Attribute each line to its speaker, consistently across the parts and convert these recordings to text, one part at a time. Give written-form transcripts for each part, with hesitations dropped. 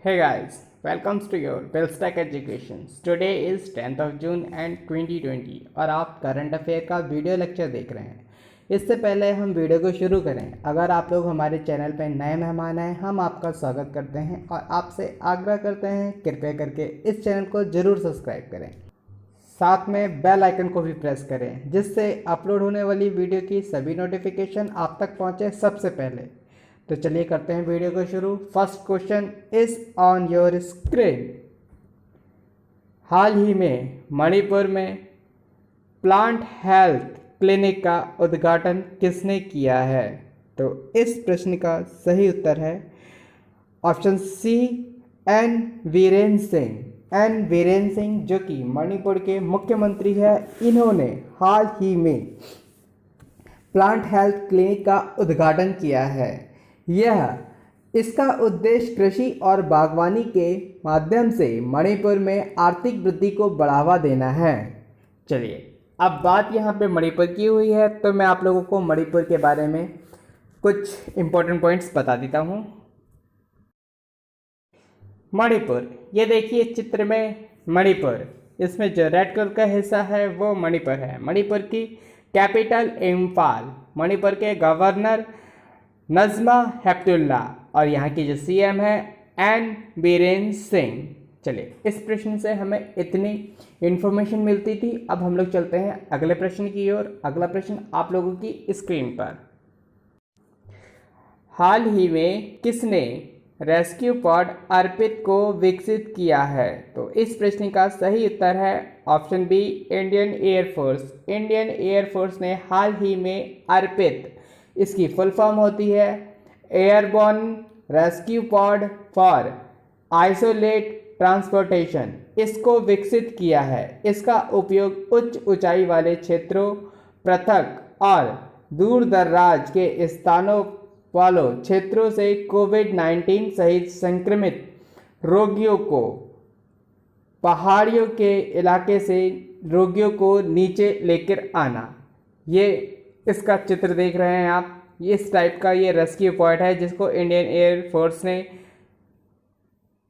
Speaker 1: Hey guys, welcome to your Bellstack Education. Today is 10th of June and 2020 और आप current affair का video lecture देख रहे हैं। इससे पहले हम वीडियो को शुरू करें, अगर आप लोग हमारे चैनल पर नए मेहमान हैं, हम आपका स्वागत करते हैं और आपसे आग्रह करते हैं कृपया करके इस चैनल को ज़रूर सब्सक्राइब करें। साथ में बेल आइकन को भी प्रेस करें जिससे अपलोड होने वाली वीडियो की सभी नोटिफिकेशन आप तक पहुंचे सबसे पहले। तो चलिए करते हैं वीडियो को शुरू। First question is on your screen. हाल ही में मणिपुर में प्लांट हेल्थ क्लिनिक का उद्घाटन किसने किया है? तो इस प्रश्न का सही उत्तर है option C, N Virendra Singh. N Virendra Singh जो कि मणिपुर के मुख्यमंत्री है, इन्होंने हाल ही में प्लांट हेल्थ क्लिनिक का उद्घाटन किया है। इसका उद्देश्य कृषि और बागवानी के माध्यम से मणिपुर में आर्थिक वृद्धि को बढ़ावा देना है। चलिए, अब बात यहाँ पे मणिपुर की हुई है तो मैं आप लोगों को मणिपुर के बारे में कुछ इम्पोर्टेंट पॉइंट्स बता देता हूँ। मणिपुर, ये देखिए चित्र में मणिपुर, इसमें जो रेड कलर का हिस्सा है वो मणिपुर है। मणिपुर की कैपिटल इम्फाल, मणिपुर के गवर्नर नज़मा हेपतुल्ला और यहाँ की जो सीएम है एन वीरेंद्र सिंह। चलिए, इस प्रश्न से हमें इतनी इन्फॉर्मेशन मिलती थी। अब हम लोग चलते हैं अगले प्रश्न की ओर। अगला प्रश्न आप लोगों की स्क्रीन पर। हाल ही में किसने रेस्क्यू पॉड अर्पित को विकसित किया है? तो इस प्रश्न का सही उत्तर है option B, Indian air force. Indian air force ने हाल ही में अर्पित, इसकी फुल फॉर्म होती है airborne rescue pod for isolate transportation, इसको विकसित किया है। इसका उपयोग उच्च ऊंचाई वाले क्षेत्रों, पृथक और दूर दराज के स्थानों वालों क्षेत्रों से कोविड-19 सहित संक्रमित रोगियों को, पहाड़ियों के इलाके से रोगियों को नीचे लेकर आना। ये इसका चित्र देख रहे हैं आप, इस टाइप का ये रेस्क्यू पॉइंट है जिसको इंडियन एयर फोर्स ने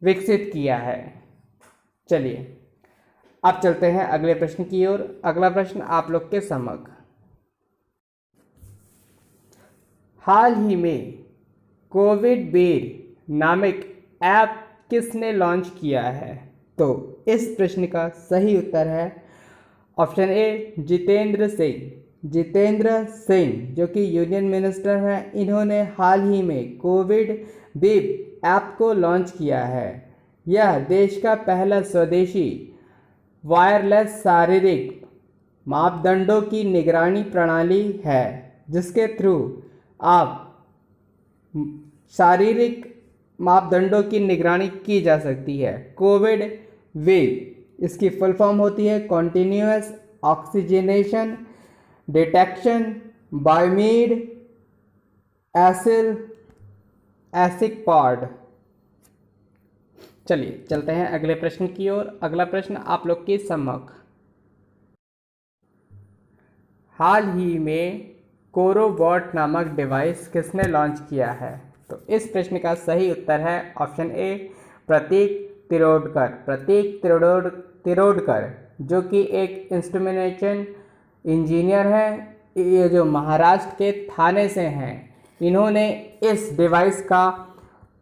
Speaker 1: विकसित किया है। चलिए, अब चलते हैं अगले प्रश्न की ओर। अगला प्रश्न आप लोग के समक्ष। हाल ही में कोविड बेर नामक ऐप किसने लॉन्च किया है? तो इस प्रश्न का सही उत्तर है ऑप्शन ए, जितेंद्र सिंह। जितेंद्र सिंह जो कि यूनियन मिनिस्टर हैं, इन्होंने हाल ही में कोविड बीप ऐप को लॉन्च किया है। यह देश का पहला स्वदेशी वायरलेस शारीरिक मापदंडों की निगरानी प्रणाली है जिसके थ्रू आप शारीरिक मापदंडों की निगरानी की जा सकती है। कोविड वेव, इसकी फुल फॉर्म होती है कॉन्टिन्यूअस ऑक्सीजनेशन डिटेक्शन बायोमेड एसिक पॉड। चलिए चलते हैं अगले प्रश्न की ओर। अगला प्रश्न आप लोग के सम्मुख। हाल ही में कोरोबॉट नामक डिवाइस किसने लॉन्च किया है? तो इस प्रश्न का सही उत्तर है ऑप्शन ए, प्रतीक तिरोडकर। प्रतीक तिरोडकर जो कि एक इंस्ट्रूमेंटेशन इंजीनियर हैं, ये जो महाराष्ट्र के थाने से हैं, इन्होंने इस डिवाइस का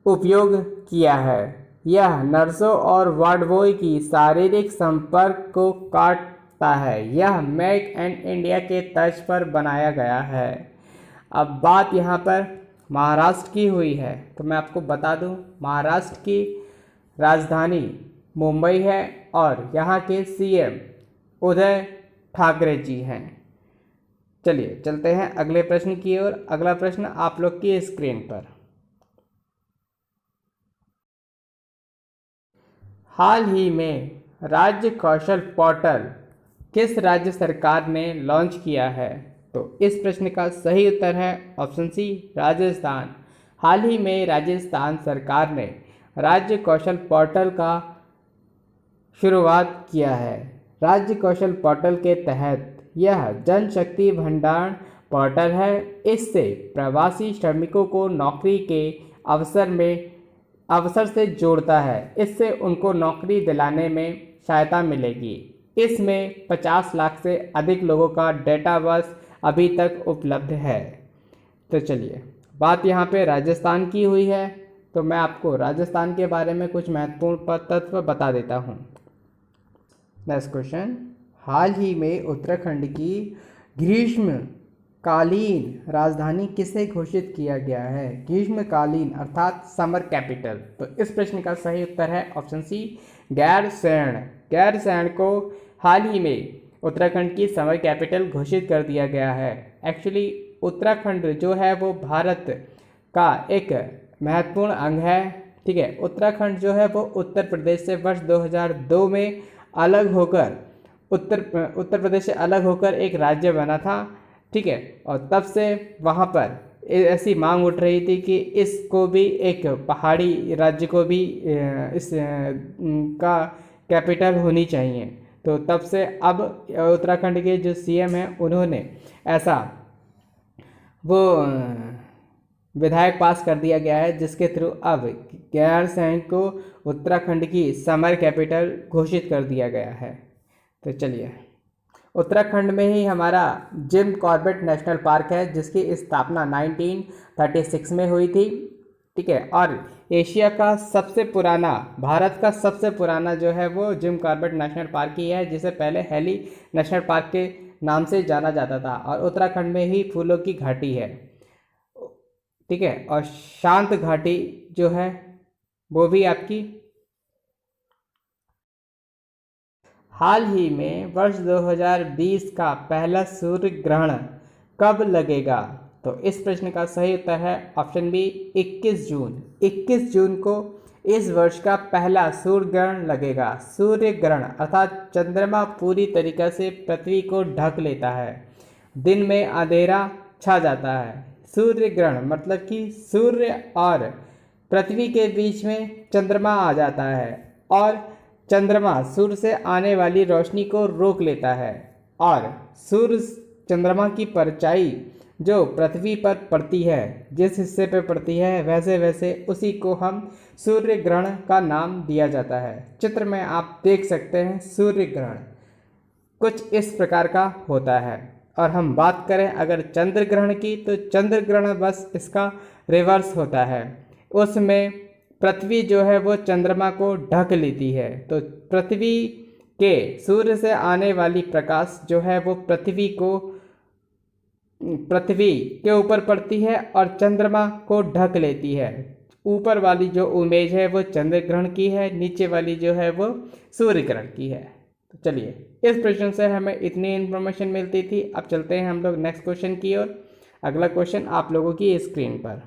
Speaker 1: उपयोग किया है। यह नर्सों और वार्ड बॉय की शारीरिक संपर्क को काटता है। यह मेक इन इंडिया के तर्ज पर बनाया गया है। अब बात यहाँ पर महाराष्ट्र की हुई है तो मैं आपको बता दूं, महाराष्ट्र की राजधानी मुंबई है और यहाँ के सीएम उद्धव ठाकरे जी हैं। चलिए चलते हैं अगले प्रश्न की ओर। अगला प्रश्न आप लोग की स्क्रीन पर। हाल ही में राज्य कौशल पोर्टल किस राज्य सरकार ने लॉन्च किया है? तो इस प्रश्न का सही उत्तर है ऑप्शन सी, राजस्थान। हाल ही में राजस्थान सरकार ने राज्य कौशल पोर्टल का शुरुआत किया है। राज्य कौशल पोर्टल के तहत यह जनशक्ति भंडार पोर्टल है। इससे प्रवासी श्रमिकों को नौकरी के अवसर में अवसर से जोड़ता है। इससे उनको नौकरी दिलाने में सहायता मिलेगी। इसमें 50 लाख से अधिक लोगों का डेटाबेस अभी तक उपलब्ध है। तो चलिए, बात यहाँ पे राजस्थान की हुई है, तो मैं आपको राजस्थान के बारे में कुछ महत्वपूर्ण तत्व बता देता हूँ। नेक्स्ट क्वेश्चन, हाल ही में उत्तराखंड की ग्रीष्मकालीन राजधानी किसे घोषित किया गया है? ग्रीष्मकालीन अर्थात समर कैपिटल। तो इस प्रश्न का सही उत्तर है ऑप्शन सी, गैरसैंण। गैरसैंण को हाल ही में उत्तराखंड की समर कैपिटल घोषित कर दिया गया है। एक्चुअली उत्तराखंड जो है वो भारत का एक महत्वपूर्ण अंग है। ठीक है, उत्तराखंड जो है वो उत्तर प्रदेश से वर्ष 2002 में अलग होकर उत्तर प्रदेश से अलग होकर एक राज्य बना था। ठीक है, और तब से वहाँ पर ऐसी मांग उठ रही थी कि इसको भी एक पहाड़ी राज्य को भी इस का कैपिटल होनी चाहिए। तो तब से अब उत्तराखंड के जो सीएम हैं उन्होंने ऐसा वो विधायक पास कर दिया गया है, जिसके थ्रू अब गैरसैंण को उत्तराखंड की समर कैपिटल घोषित कर दिया गया है। तो चलिए, उत्तराखंड में ही हमारा जिम कॉर्बेट नेशनल पार्क है, जिसकी स्थापना 1936 में हुई थी। ठीक है, और एशिया का सबसे पुराना, भारत का सबसे पुराना जो है वो जिम कॉर्बेट नेशनल पार्क ही है, जिसे पहले हैली नेशनल पार्क के नाम से जाना जाता था। और उत्तराखंड में ही फूलों की घाटी है। ठीक है, और शांत घाटी जो है वो भी आपकी। हाल ही में वर्ष 2020 का पहला सूर्य ग्रहण कब लगेगा? तो इस प्रश्न का सही उत्तर है ऑप्शन बी, 21 जून। 21 जून को इस वर्ष का पहला सूर्य ग्रहण लगेगा। सूर्य ग्रहण अर्थात चंद्रमा पूरी तरीके से पृथ्वी को ढक लेता है, दिन में अंधेरा छा जाता है। सूर्य ग्रहण मतलब कि सूर्य और पृथ्वी के बीच में चंद्रमा आ जाता है, और चंद्रमा सूर्य से आने वाली रोशनी को रोक लेता है, और सूर्य चंद्रमा की परछाई जो पृथ्वी पर पड़ती है, जिस हिस्से पर पड़ती है वैसे वैसे उसी को हम सूर्य ग्रहण का नाम दिया जाता है। चित्र में आप देख सकते हैं सूर्य ग्रहण कुछ इस प्रकार का होता है। और हम बात करें अगर चंद्र ग्रहण की, तो चंद्र ग्रहण बस इसका रिवर्स होता है। उसमें पृथ्वी जो है वो चंद्रमा को ढक लेती है। तो पृथ्वी के सूर्य से आने वाली प्रकाश जो है वो पृथ्वी के ऊपर पड़ती है और चंद्रमा को ढक लेती है। ऊपर वाली जो इमेज है वो चंद्र ग्रहण की है, नीचे वाली जो है वो सूर्य ग्रहण की है। तो चलिए, इस प्रश्न से हमें इतनी इन्फॉर्मेशन मिलती थी। अब चलते हैं हम लोग नेक्स्ट क्वेश्चन की ओर। अगला क्वेश्चन आप लोगों की स्क्रीन पर।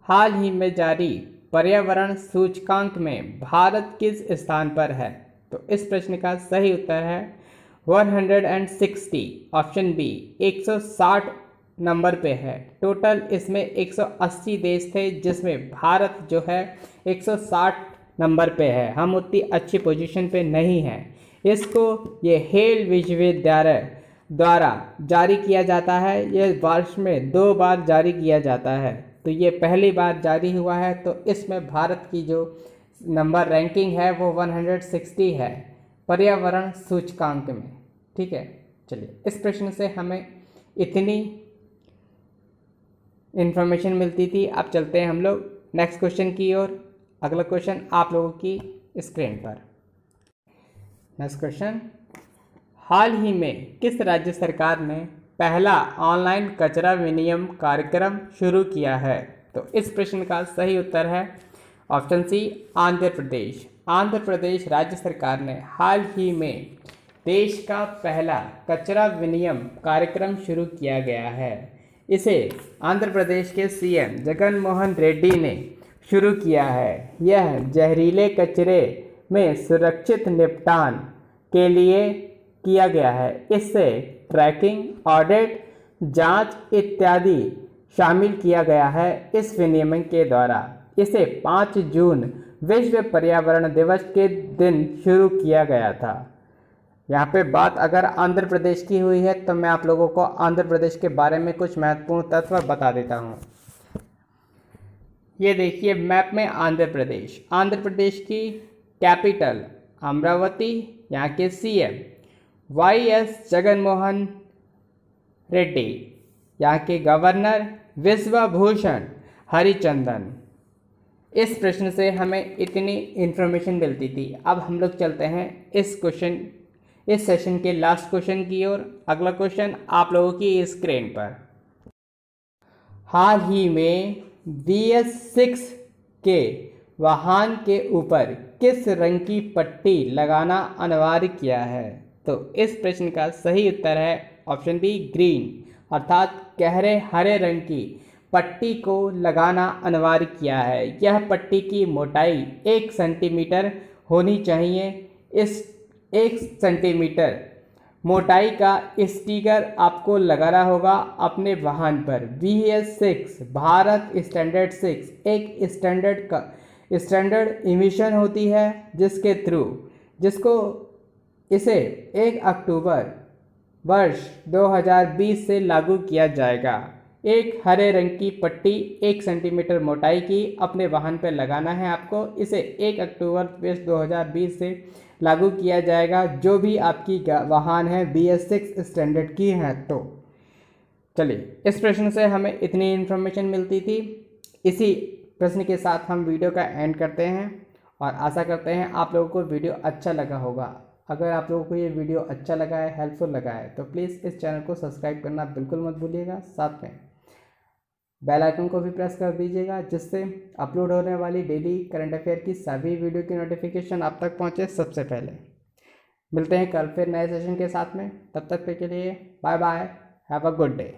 Speaker 1: हाल ही में जारी पर्यावरण सूचकांक में भारत किस स्थान पर है? तो इस प्रश्न का सही उत्तर है 160। ऑप्शन बी, 160 नंबर पे है। टोटल इसमें 180 देश थे, जिसमें भारत जो है 160 नंबर पे है। हम उतनी अच्छी पोजीशन पे नहीं हैं। इसको ये हेल विश्वविद्यालय द्वारा जारी किया जाता है। ये वर्ष में 2 बार जारी किया जाता है। तो ये पहली बार जारी हुआ है, तो इसमें भारत की जो नंबर रैंकिंग है वो 160 है पर्यावरण सूचकांक में। ठीक है, चलिए, इस प्रश्न से हमें इतनी इन्फॉर्मेशन मिलती थी। अब चलते हैं हम लोग नेक्स्ट क्वेश्चन की ओर। अगला क्वेश्चन आप लोगों की स्क्रीन पर। नेक्स्ट क्वेश्चन, हाल ही में किस राज्य सरकार ने पहला ऑनलाइन कचरा विनिमय कार्यक्रम शुरू किया है? तो इस प्रश्न का सही उत्तर है ऑप्शन सी, आंध्र प्रदेश। आंध्र प्रदेश राज्य सरकार ने हाल ही में देश का पहला कचरा विनिमय कार्यक्रम शुरू किया गया है। इसे आंध्र प्रदेश के सीएम जगन मोहन रेड्डी ने शुरू किया है। यह जहरीले कचरे में सुरक्षित निपटान के लिए किया गया है। इससे ट्रैकिंग, ऑडिट, जांच इत्यादि शामिल किया गया है इस विनियमन के द्वारा। इसे 5 जून विश्व पर्यावरण दिवस के दिन शुरू किया गया था। यहाँ पे बात अगर आंध्र प्रदेश की हुई है, तो मैं आप लोगों को आंध्र प्रदेश के बारे में कुछ महत्वपूर्ण तत्व बता देता हूँ। ये देखिए मैप में आंध्र प्रदेश की कैपिटल अमरावती, यहाँ के सीएम वाईएस जगनमोहन रेड्डी, यहाँ के गवर्नर विश्वभूषण हरिचंदन। इस प्रश्न से हमें इतनी इन्फॉर्मेशन मिलती थी। अब हम लोग चलते हैं इस सेशन के लास्ट क्वेश्चन की ओर। अगला क्वेश्चन आप लोगों की स्क्रीन पर। हाल ही में BS6 के वाहन के ऊपर किस रंग की पट्टी लगाना अनिवार्य किया है? तो इस प्रश्न का सही उत्तर है ऑप्शन बी ग्रीन, अर्थात गहरे हरे रंग की पट्टी को लगाना अनिवार्य किया है। यह पट्टी की मोटाई 1 सेंटीमीटर होनी चाहिए। इस 1 सेंटीमीटर मोटाई का स्टिकर आपको लगाना होगा अपने वाहन पर। BS6 भारत स्टैंडर्ड 6 एक स्टैंडर्ड इमिशन होती है जिसको इसे 1 अक्टूबर वर्ष 2020 से लागू किया जाएगा। एक हरे रंग की पट्टी 1 सेंटीमीटर मोटाई की अपने वाहन पर लगाना है आपको। इसे 1 अक्टूबर वर्ष 2020 से लागू किया जाएगा। जो भी आपकी वाहन है BS6 स्टैंडर्ड की है। तो चलिए, इस प्रश्न से हमें इतनी इन्फॉर्मेशन मिलती थी। इसी प्रश्न के साथ हम वीडियो का एंड करते हैं और आशा करते हैं आप लोगों को वीडियो अच्छा लगा होगा। अगर आप लोगों को ये वीडियो अच्छा लगा है, हेल्पफुल लगा है, तो प्लीज़ इस चैनल को सब्सक्राइब करना बिल्कुल मत भूलिएगा। साथ में बेल आइकन को भी प्रेस कर दीजिएगा, जिससे अपलोड होने वाली डेली करंट अफेयर की सभी वीडियो की नोटिफिकेशन आप तक पहुंचे सबसे पहले। मिलते हैं कल फिर नए सेशन के साथ में। तब तक के लिए bye bye, have a good day.